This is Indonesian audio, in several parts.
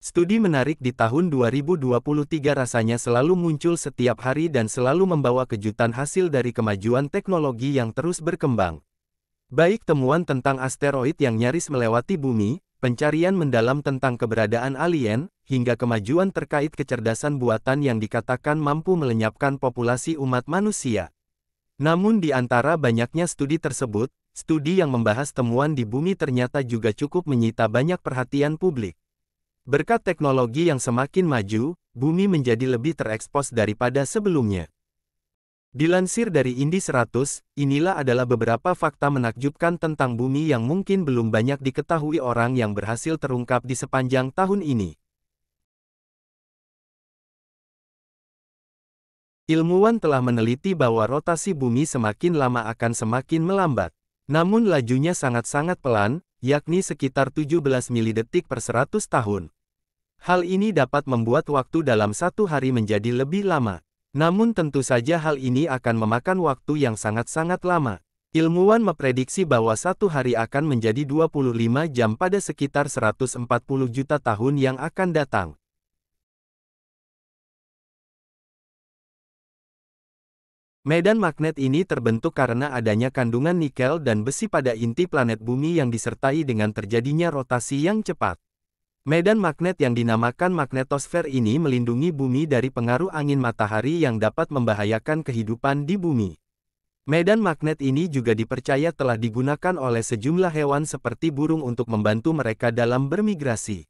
Studi menarik di tahun 2023 rasanya selalu muncul setiap hari dan selalu membawa kejutan hasil dari kemajuan teknologi yang terus berkembang. Baik temuan tentang asteroid yang nyaris melewati bumi, pencarian mendalam tentang keberadaan alien, hingga kemajuan terkait kecerdasan buatan yang dikatakan mampu melenyapkan populasi umat manusia. Namun di antara banyaknya studi tersebut, studi yang membahas temuan di bumi ternyata juga cukup menyita banyak perhatian publik. Berkat teknologi yang semakin maju, bumi menjadi lebih terekspos daripada sebelumnya. Dilansir dari Indy 100, inilah adalah beberapa fakta menakjubkan tentang bumi yang mungkin belum banyak diketahui orang yang berhasil terungkap di sepanjang tahun ini. Ilmuwan telah meneliti bahwa rotasi bumi semakin lama akan semakin melambat. Namun lajunya sangat-sangat pelan, yakni sekitar 17 milidetik per 100 tahun. Hal ini dapat membuat waktu dalam satu hari menjadi lebih lama. Namun tentu saja hal ini akan memakan waktu yang sangat-sangat lama. Ilmuwan memprediksi bahwa satu hari akan menjadi 25 jam pada sekitar 140 juta tahun yang akan datang. Medan magnet ini terbentuk karena adanya kandungan nikel dan besi pada inti planet bumi yang disertai dengan terjadinya rotasi yang cepat. Medan magnet yang dinamakan magnetosfer ini melindungi bumi dari pengaruh angin matahari yang dapat membahayakan kehidupan di bumi. Medan magnet ini juga dipercaya telah digunakan oleh sejumlah hewan seperti burung untuk membantu mereka dalam bermigrasi.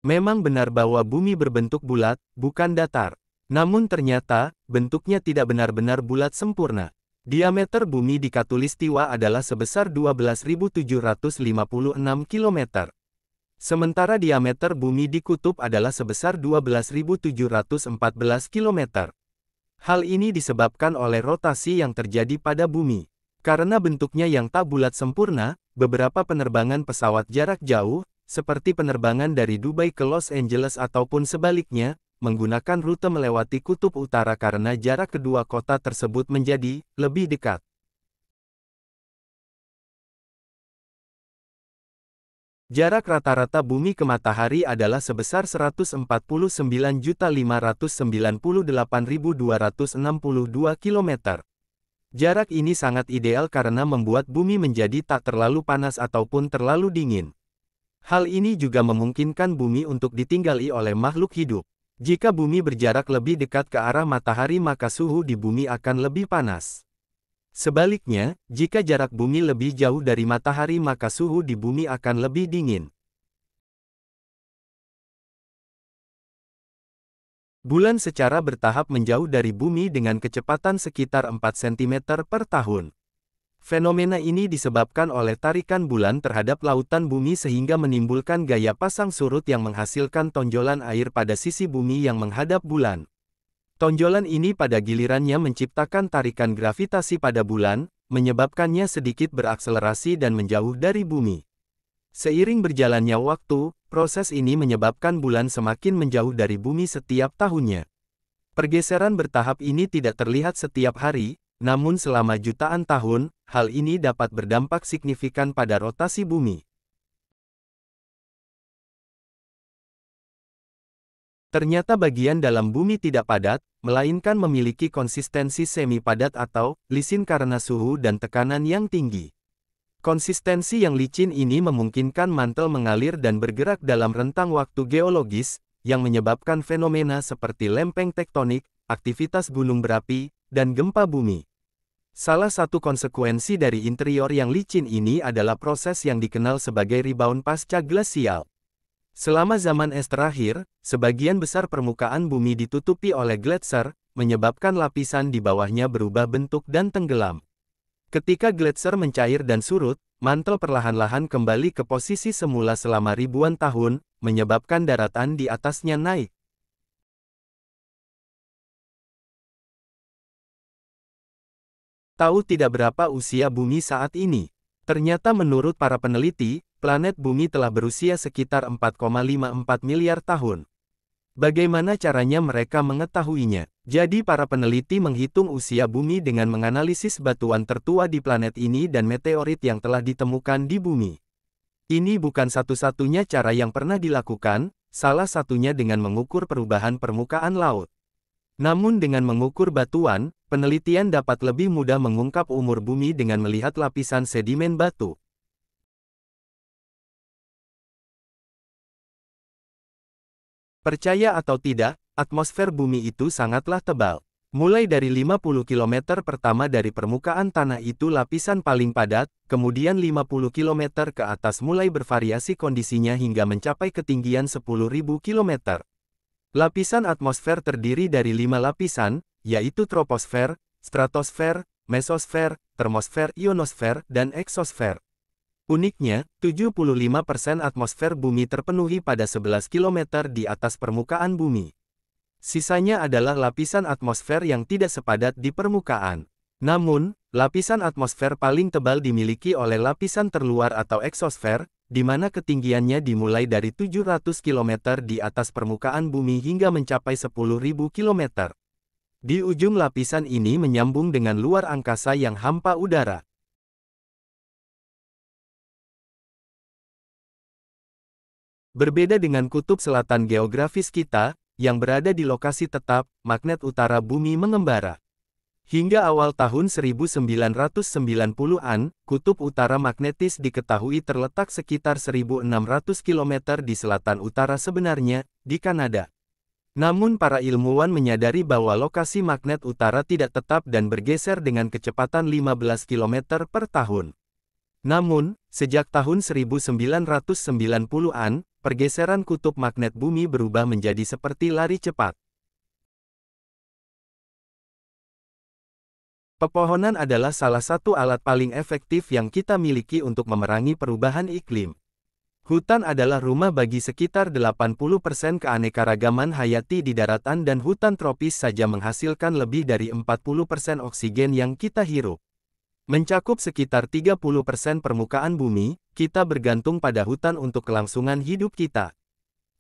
Memang benar bahwa bumi berbentuk bulat, bukan datar. Namun ternyata, bentuknya tidak benar-benar bulat sempurna. Diameter bumi di Khatulistiwa adalah sebesar 12.756 km. Sementara diameter bumi di kutub adalah sebesar 12.714 km. Hal ini disebabkan oleh rotasi yang terjadi pada bumi. Karena bentuknya yang tak bulat sempurna, beberapa penerbangan pesawat jarak jauh, seperti penerbangan dari Dubai ke Los Angeles ataupun sebaliknya, menggunakan rute melewati kutub utara karena jarak kedua kota tersebut menjadi lebih dekat. Jarak rata-rata bumi ke matahari adalah sebesar 149.598.262 km. Jarak ini sangat ideal karena membuat bumi menjadi tak terlalu panas ataupun terlalu dingin. Hal ini juga memungkinkan bumi untuk ditinggali oleh makhluk hidup. Jika bumi berjarak lebih dekat ke arah matahari maka suhu di bumi akan lebih panas. Sebaliknya, jika jarak bumi lebih jauh dari matahari maka suhu di bumi akan lebih dingin. Bulan secara bertahap menjauh dari bumi dengan kecepatan sekitar 4 cm per tahun. Fenomena ini disebabkan oleh tarikan bulan terhadap lautan bumi sehingga menimbulkan gaya pasang surut yang menghasilkan tonjolan air pada sisi bumi yang menghadap bulan. Tonjolan ini pada gilirannya menciptakan tarikan gravitasi pada bulan, menyebabkannya sedikit berakselerasi dan menjauh dari bumi. Seiring berjalannya waktu, proses ini menyebabkan bulan semakin menjauh dari bumi setiap tahunnya. Pergeseran bertahap ini tidak terlihat setiap hari, namun selama jutaan tahun, hal ini dapat berdampak signifikan pada rotasi bumi. Ternyata bagian dalam bumi tidak padat, melainkan memiliki konsistensi semi-padat atau lisin karena suhu dan tekanan yang tinggi. Konsistensi yang licin ini memungkinkan mantel mengalir dan bergerak dalam rentang waktu geologis, yang menyebabkan fenomena seperti lempeng tektonik, aktivitas gunung berapi, dan gempa bumi. Salah satu konsekuensi dari interior yang licin ini adalah proses yang dikenal sebagai rebound pasca glasial. Selama zaman es terakhir, sebagian besar permukaan bumi ditutupi oleh gletser, menyebabkan lapisan di bawahnya berubah bentuk dan tenggelam. Ketika gletser mencair dan surut, mantel perlahan-lahan kembali ke posisi semula selama ribuan tahun, menyebabkan daratan di atasnya naik. Tahu tidak berapa usia bumi saat ini? Ternyata menurut para peneliti, planet bumi telah berusia sekitar 4,54 miliar tahun. Bagaimana caranya mereka mengetahuinya? Jadi para peneliti menghitung usia bumi dengan menganalisis batuan tertua di planet ini dan meteorit yang telah ditemukan di bumi. Ini bukan satu-satunya cara yang pernah dilakukan, salah satunya dengan mengukur perubahan permukaan laut. Namun dengan mengukur batuan, penelitian dapat lebih mudah mengungkap umur bumi dengan melihat lapisan sedimen batu. Percaya atau tidak, atmosfer bumi itu sangatlah tebal. Mulai dari 50 km pertama dari permukaan tanah itu lapisan paling padat, kemudian 50 km ke atas mulai bervariasi kondisinya hingga mencapai ketinggian 10.000 km. Lapisan atmosfer terdiri dari 5 lapisan, yaitu troposfer, stratosfer, mesosfer, termosfer, ionosfer, dan eksosfer. Uniknya, 75% atmosfer bumi terpenuhi pada 11 km di atas permukaan bumi. Sisanya adalah lapisan atmosfer yang tidak sepadat di permukaan. Namun, lapisan atmosfer paling tebal dimiliki oleh lapisan terluar atau eksosfer, di mana ketinggiannya dimulai dari 700 km di atas permukaan bumi hingga mencapai 10.000 km. Di ujung lapisan ini menyambung dengan luar angkasa yang hampa udara. Berbeda dengan kutub selatan geografis kita, yang berada di lokasi tetap, magnet utara bumi mengembara. Hingga awal tahun 1990-an, kutub utara magnetis diketahui terletak sekitar 1.600 km di selatan utara sebenarnya, di Kanada. Namun para ilmuwan menyadari bahwa lokasi magnet utara tidak tetap dan bergeser dengan kecepatan 15 km per tahun. Namun, sejak tahun 1990-an, pergeseran kutub magnet bumi berubah menjadi seperti lari cepat. Pepohonan adalah salah satu alat paling efektif yang kita miliki untuk memerangi perubahan iklim. Hutan adalah rumah bagi sekitar 80% keanekaragaman hayati di daratan dan hutan tropis saja menghasilkan lebih dari 40% oksigen yang kita hirup. Mencakup sekitar 30% permukaan bumi, kita bergantung pada hutan untuk kelangsungan hidup kita.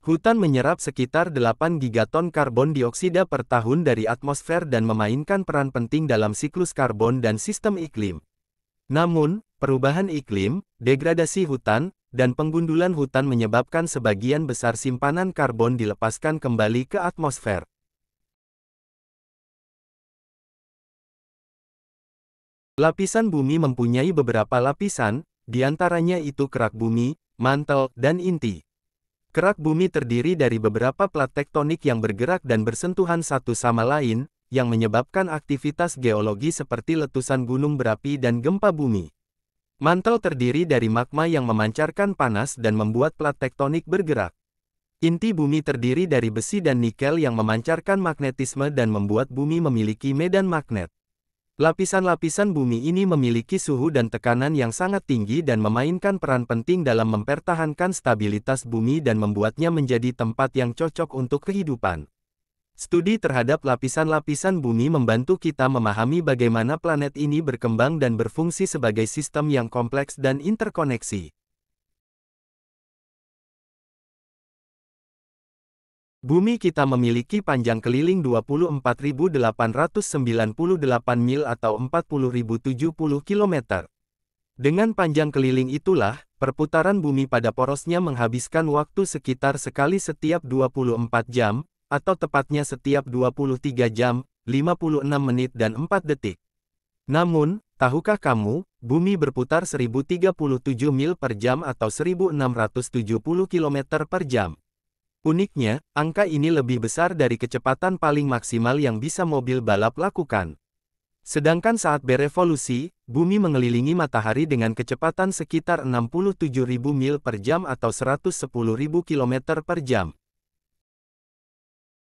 Hutan menyerap sekitar 8 gigaton karbon dioksida per tahun dari atmosfer dan memainkan peran penting dalam siklus karbon dan sistem iklim. Namun, perubahan iklim, degradasi hutan, dan penggundulan hutan menyebabkan sebagian besar simpanan karbon dilepaskan kembali ke atmosfer. Lapisan bumi mempunyai beberapa lapisan, di antaranya itu kerak bumi, mantel, dan inti. Kerak bumi terdiri dari beberapa plat tektonik yang bergerak dan bersentuhan satu sama lain, yang menyebabkan aktivitas geologi seperti letusan gunung berapi dan gempa bumi. Mantel terdiri dari magma yang memancarkan panas dan membuat plat tektonik bergerak. Inti bumi terdiri dari besi dan nikel yang memancarkan magnetisme dan membuat bumi memiliki medan magnet. Lapisan-lapisan bumi ini memiliki suhu dan tekanan yang sangat tinggi dan memainkan peran penting dalam mempertahankan stabilitas bumi dan membuatnya menjadi tempat yang cocok untuk kehidupan. Studi terhadap lapisan-lapisan bumi membantu kita memahami bagaimana planet ini berkembang dan berfungsi sebagai sistem yang kompleks dan interkoneksi. Bumi kita memiliki panjang keliling 24.898 mil atau 40.070 km. Dengan panjang keliling itulah, perputaran bumi pada porosnya menghabiskan waktu sekitar sekali setiap 24 jam, atau tepatnya setiap 23 jam, 56 menit dan 4 detik. Namun, tahukah kamu, bumi berputar 1037 mil per jam atau 1670 km per jam. Uniknya, angka ini lebih besar dari kecepatan paling maksimal yang bisa mobil balap lakukan. Sedangkan saat berevolusi, bumi mengelilingi matahari dengan kecepatan sekitar 67.000 mil per jam atau 110.000 km per jam.